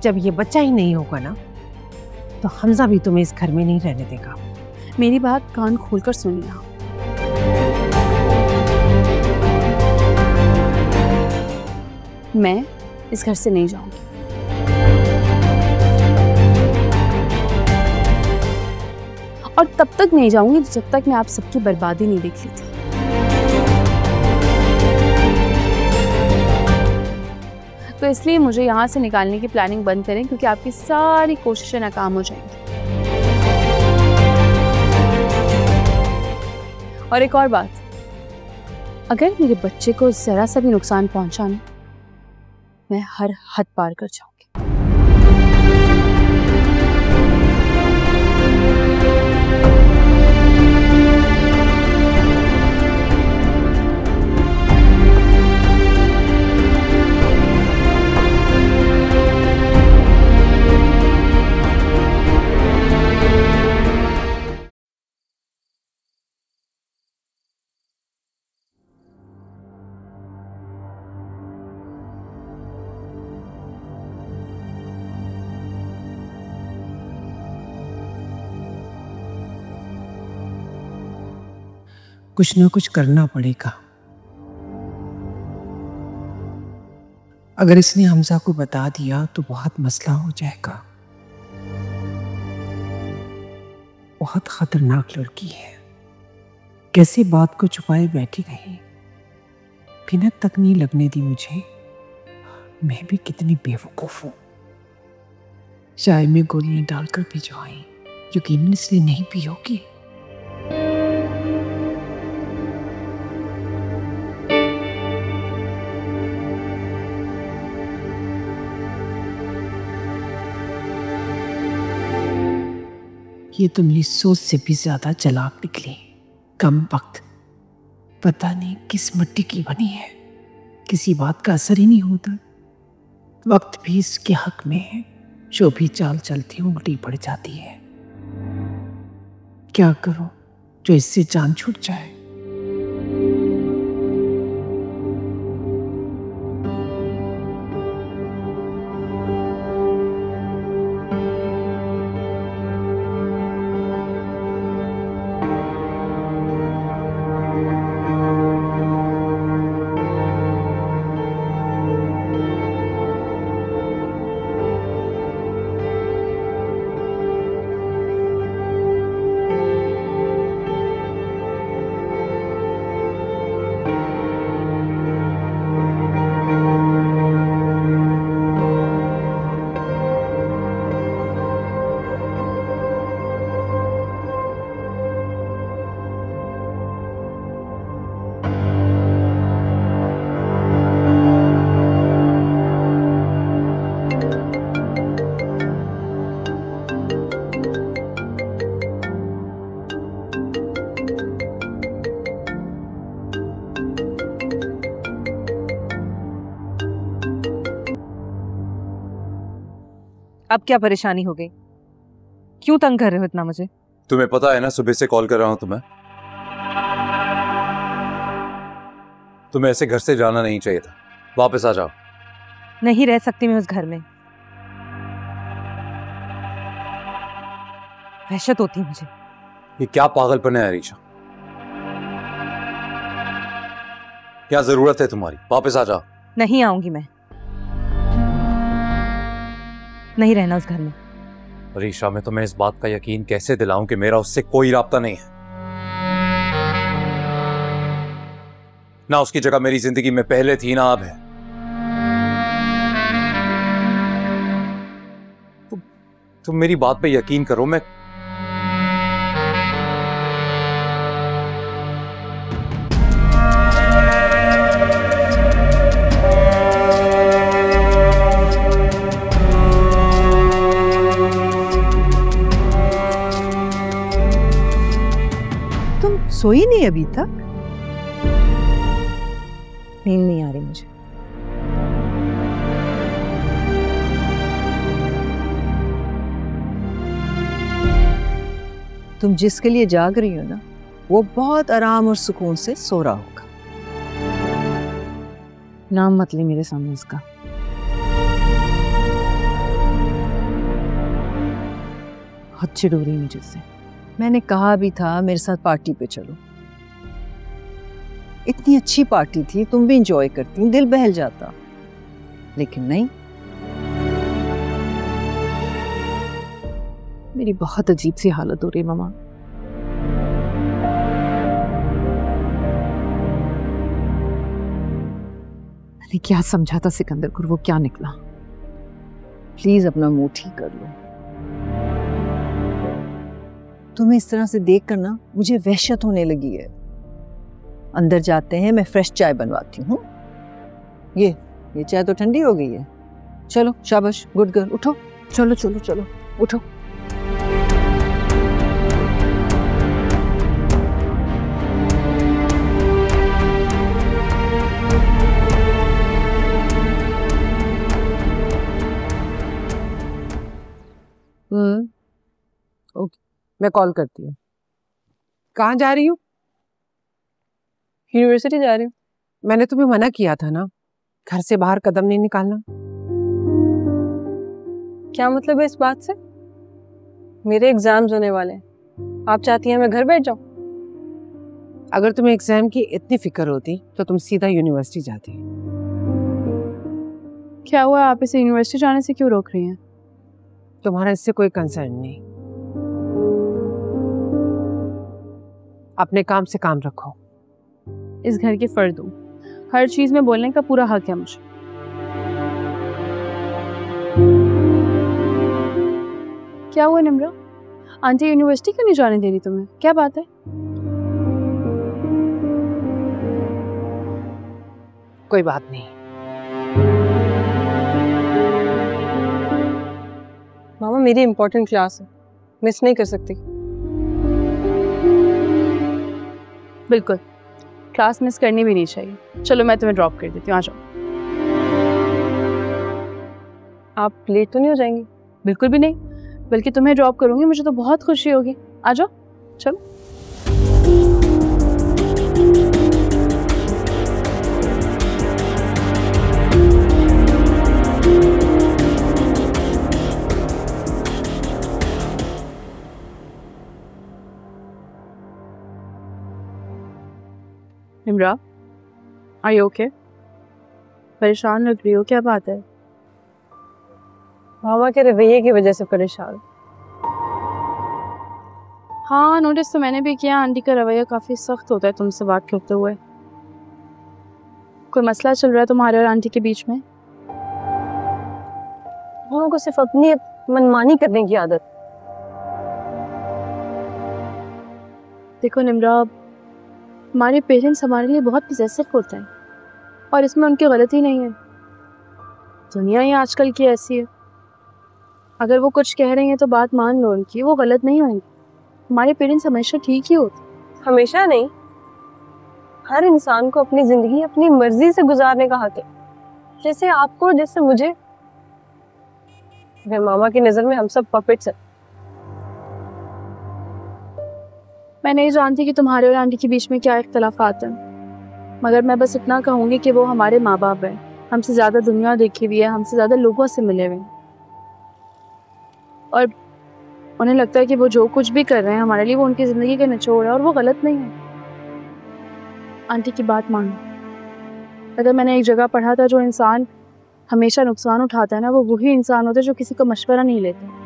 जब ये बच्चा ही नहीं होगा ना तो हमजा भी तुम्हें इस घर में नहीं रहने देगा। मेरी बात कान खोलकर सुनिए आप। मैं इस घर से नहीं जाऊंगी। और तब तक नहीं जाऊंगी जब तक मैं आप सबकी बर्बादी नहीं देख लेती। तो इसलिए मुझे यहाँ से निकालने की प्लानिंग बंद करें, क्योंकि आपकी सारी कोशिशें नाकाम हो जाएंगी। और एक और बात, अगर मेरे बच्चे को जरा सा भी नुकसान पहुंचा ना, मैं हर हद पार कर जाऊंगी। कुछ ना कुछ करना पड़ेगा। अगर इसने हमजा को बता दिया तो बहुत मसला हो जाएगा। बहुत खतरनाक लड़की है, कैसे बात को छुपाए बैठी रही, भिनक तक नहीं लगने दी मुझे। मैं भी कितनी बेवकूफ हूं। चाय में गोलियां डालकर भिजवाई, यकीनन इसने नहीं पी होगी। ये तो मेरी सोच से भी ज्यादा चालाक निकली। कम वक्त, पता नहीं किस मिट्टी की बनी है, किसी बात का असर ही नहीं होता। वक्त भी इसके हक में है, जो भी चाल चलती उल्टी पड़ जाती है। क्या करूं जो इससे जान छूट जाए। अब क्या परेशानी हो गई? क्यों तंग कर रहे हो इतना मुझे? तुम्हें पता है ना, सुबह से कॉल कर रहा हूं तुम्हें। तुम्हें ऐसे घर से जाना नहीं चाहिए था, वापस आ जाओ। नहीं रह सकती मैं उस घर में, वहशत होती है मुझे। ये क्या पागलपन है अरीशा? क्या जरूरत है तुम्हारी? वापस आ जाओ। नहीं आऊंगी मैं, नहीं रहना उस घर में। अरीशा, मैं तुम्हें इस बात का यकीन कैसे दिलाऊं कि मेरा उससे कोई राब्ता नहीं है। ना उसकी जगह मेरी जिंदगी में पहले थी, ना अब है। तुम मेरी बात पे यकीन करो। मैं सोई नहीं अभी तक? नींद नहीं आ रही मुझे। तुम जिसके लिए जाग रही हो ना, वो बहुत आराम और सुकून से सो रहा होगा। नाम मत ले मेरे सामने उसका। बहुत चिढ़ हो रही है मुझे इससे। मैंने कहा भी था मेरे साथ पार्टी पे चलो, इतनी अच्छी पार्टी थी, तुम भी इंजॉय करती, दिल बहल जाता, लेकिन नहीं। मेरी बहुत अजीब सी हालत हो रही है मामा। मैंने क्या समझा था सिकंदर को, वो क्या निकला। प्लीज अपना मुंह ठीक कर लो। तुम्हें इस तरह से देख कर ना मुझे वहशत होने लगी है। अंदर जाते हैं, मैं फ्रेश चाय बनवाती हूँ। ये चाय तो ठंडी हो गई है। चलो शाबाश, गुड गर्ल, उठो। चलो चलो चलो उठो। ओके, मैं कॉल करती हूँ। कहाँ जा रही हूँ? यूनिवर्सिटी जा रही हूँ। मैंने तुम्हें मना किया था ना, घर से बाहर कदम नहीं निकालना। क्या मतलब है इस बात से? मेरे एग्जाम्स होने वाले हैं, आप चाहती हैं मैं घर बैठ जाऊं? अगर तुम्हें एग्जाम की इतनी फिक्र होती तो तुम सीधा यूनिवर्सिटी जाती। क्या हुआ, आप इसे यूनिवर्सिटी जाने से क्यों रोक रही हैं? तुम्हारा इससे कोई कंसर्न नहीं। अपने काम से काम रखो। इस घर की फर्द हूँ, हर चीज में बोलने का पूरा हक है मुझे। क्या हुआ निम्रा, आंटी यूनिवर्सिटी क्यों नहीं जाने दे रही तुम्हें? क्या बात है? कोई बात नहीं। मामा मेरी इंपॉर्टेंट क्लास है, मिस नहीं कर सकती। बिल्कुल, क्लास मिस करनी भी नहीं चाहिए। चलो मैं तुम्हें ड्रॉप कर देती हूँ, आ जाओ। आप लेट तो नहीं हो जाएंगी? बिल्कुल भी नहीं, बल्कि तुम्हें ड्रॉप करूंगी, मुझे तो बहुत खुशी होगी। आ जाओ, चलो। Nimra, are you okay? परेशान लग रही हो, क्या बात है? मामा के रवैये की वजह से परेशान। हाँ, नोटिस तो मैंने भी किया, आंटी का रवैया काफी सख्त होता है तुमसे बात करते हुए। कोई मसला चल रहा है तुम्हारे और आंटी के बीच में? मामा को सिर्फ अपनी मनमानी करने की आदत। देखो निम्रा, हमारे पेरेंट्स हमारे लिए बहुत पॉसेसिव होते हैं और इसमें उनकी गलती नहीं है। दुनिया ही आजकल की ऐसी है, अगर वो कुछ कह रही हैं तो बात मान लो उनकी, वो गलत नहीं होंगी। हमारे पेरेंट्स हमेशा ठीक ही होते। हमेशा नहीं, हर इंसान को अपनी जिंदगी अपनी मर्जी से गुजारने का हक है, जैसे आपको, जैसे मुझे। मेरे मामा की नजर में हम सब पपेट्स हैं। मैं नहीं जानती कि तुम्हारे और आंटी के बीच में क्या इख्तलाफात हैं, मगर मैं बस इतना कहूँगी कि वो हमारे माँ बाप हैं, हमसे ज़्यादा दुनिया देखी हुई है, हमसे ज़्यादा लोगों से मिले हुए हैं, और उन्हें लगता है कि वो जो कुछ भी कर रहे हैं हमारे लिए वो उनकी ज़िंदगी का निचोड़ है, और वो गलत नहीं है। आंटी की बात मानो। अगर मैंने एक जगह पढ़ा था, जो इंसान हमेशा नुकसान उठाता है ना, वो वही इंसान होता है जो किसी का मशवरा नहीं लेता।